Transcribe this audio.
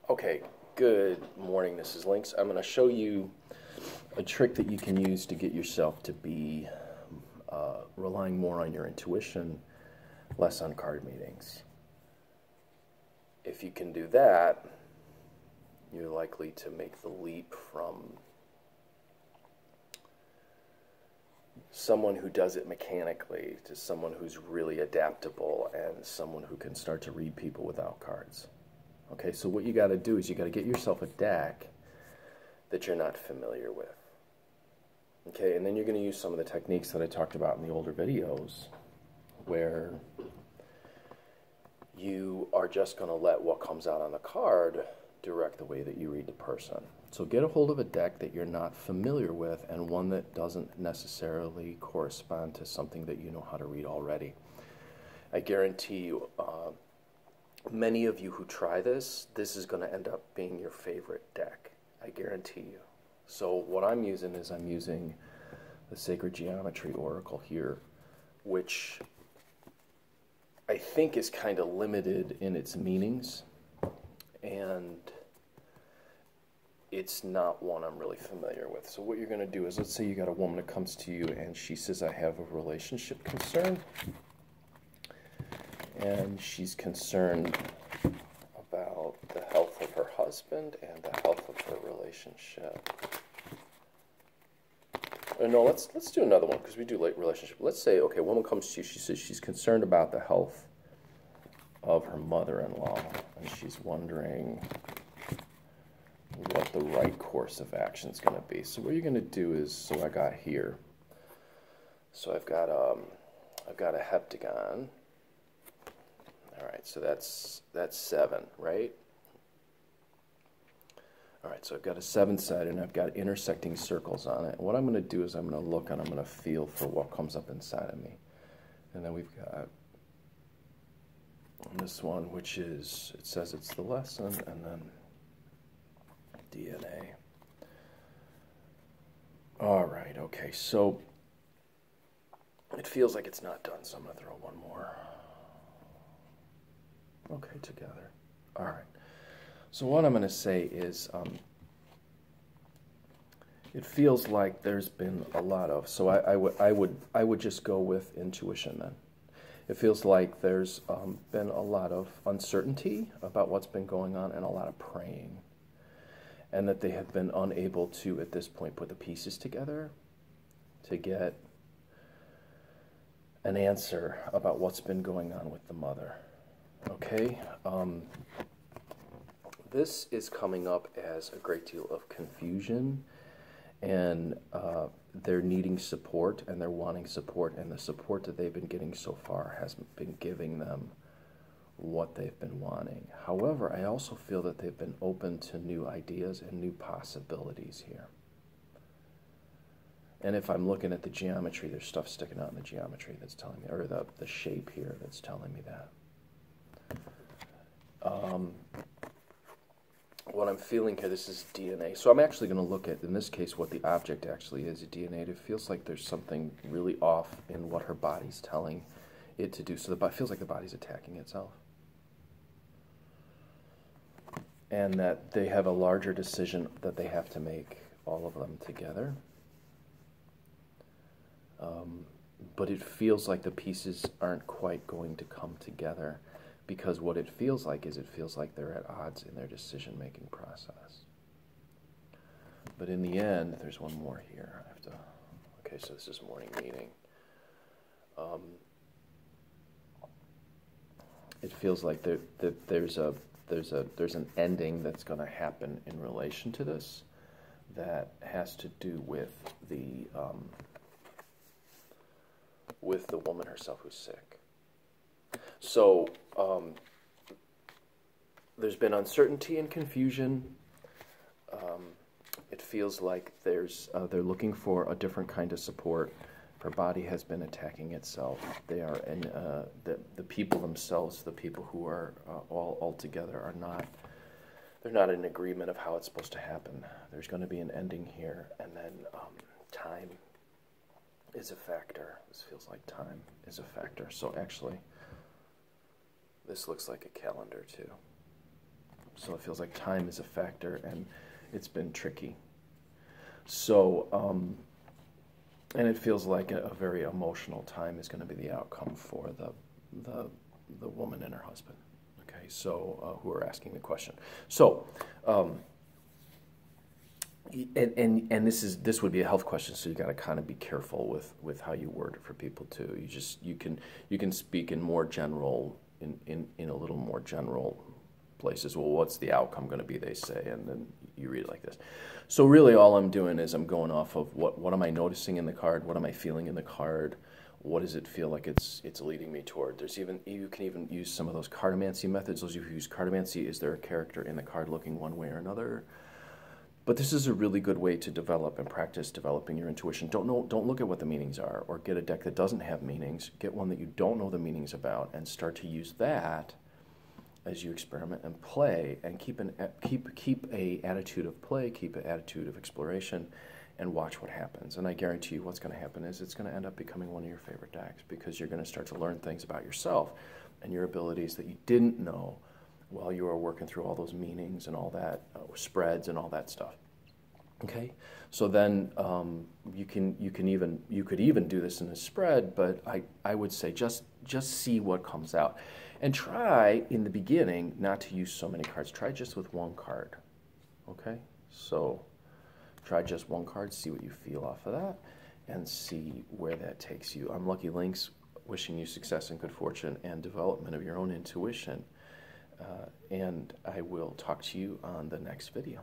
Okay, good morning. This is Lynx. I'm going to show you a trick that you can use to get yourself to be relying more on your intuition, less on card meetings. If you can do that, you're likely to make the leap from someone who does it mechanically to someone who's really adaptable and someone who can start to read people without cards. Okay, so what you got to do is you got to get yourself a deck that you're not familiar with. Okay, and then you're going to use some of the techniques that I talked about in the older videos where you are just going to let what comes out on the card direct the way that you read the person. So get a hold of a deck that you're not familiar with and one that doesn't necessarily correspond to something that you know how to read already. I guarantee you, many of you who try this, this is going to end up being your favorite deck. I guarantee you. So what I'm using is I'm using the Sacred Geometry Oracle here, which I think is kind of limited in its meanings, and it's not one I'm really familiar with. So what you're going to do is, let's say you got a woman that comes to you and she says, I have a relationship concern, and she's concerned about the health of her husband and the health of her relationship. No, let's do another one because we do late relationship. Let's say, okay, a woman comes to you, she says she's concerned about the health of her mother-in-law, and she's wondering what the right course of action is going to be. So what you're going to do is, so I got here, so I've got a heptagon. All right, so that's 7, right? All right, so I've got a 7-sided and I've got intersecting circles on it. And what I'm going to do is I'm going to look and I'm going to feel for what comes up inside of me. And then we've got this one, which is, it says it's the lesson, and then DNA. All right, okay, so it feels like it's not done, so I'm going to throw one more. Okay, together. All right. So what I'm going to say is, it feels like there's been a lot of. So I would just go with intuition then. It feels like there's been a lot of uncertainty about what's been going on and a lot of praying, and that they have been unable to at this point put the pieces together to get an answer about what's been going on with the mother. Okay, this is coming up as a great deal of confusion, and they're needing support, and they're wanting support, and the support that they've been getting so far hasn't been giving them what they've been wanting. However, I also feel that they've been open to new ideas and new possibilities here. And if I'm looking at the geometry, there's stuff sticking out in the geometry that's telling me, or the shape here that's telling me that. What I'm feeling here, this is DNA. So I'm actually going to look at, in this case, what the object actually is, DNA. It feels like there's something really off in what her body's telling it to do. So it feels like the body's attacking itself. And that they have a larger decision that they have to make, all of them together. But it feels like the pieces aren't quite going to come together, because what it feels like is, it feels like they're at odds in their decision-making process. But in the end, there's one more here. I have to. Okay, so this is morning meeting. It feels like there's an ending that's going to happen in relation to this that has to do with the woman herself who's sick. So there's been uncertainty and confusion. It feels like they're looking for a different kind of support. Her body has been attacking itself. They are, and the people themselves, the people who are all together, are not. They're not in agreement of how it's supposed to happen. There's going to be an ending here, and then time is a factor. This feels like time is a factor. So actually, this looks like a calendar too. So it feels like time is a factor, and it's been tricky. So, and it feels like a very emotional time is going to be the outcome for the woman and her husband. Okay, so who are asking the question. So, and this would be a health question, so you got to kind of be careful with how you word it for people too. You can speak in more general in a little more general places. Well, what's the outcome going to be? They say, and then you read it like this. So really, all I'm doing is I'm going off of what am I noticing in the card? What am I feeling in the card? What does it feel like it's leading me toward? You can even use some of those cartomancy methods. Those of you who use cartomancy, is there a character in the card looking one way or another? But this is a really good way to develop and practice developing your intuition. Don't look at what the meanings are, or get a deck that doesn't have meanings. Get one that you don't know the meanings about, and start to use that as you experiment and play, and keep a attitude of play, keep an attitude of exploration, and watch what happens. And I guarantee you what's going to happen is it's going to end up becoming one of your favorite decks, because you're going to start to learn things about yourself and your abilities that you didn't know while you were working through all those meanings and all that, spreads and all that stuff. Okay, so then you could even do this in a spread, but I would say just see what comes out, and try in the beginning not to use so many cards. Try just with one card. Okay, so try just one card, see what you feel off of that, and see where that takes you. I'm Lucky Lynx, wishing you success and good fortune and development of your own intuition. And I will talk to you on the next video.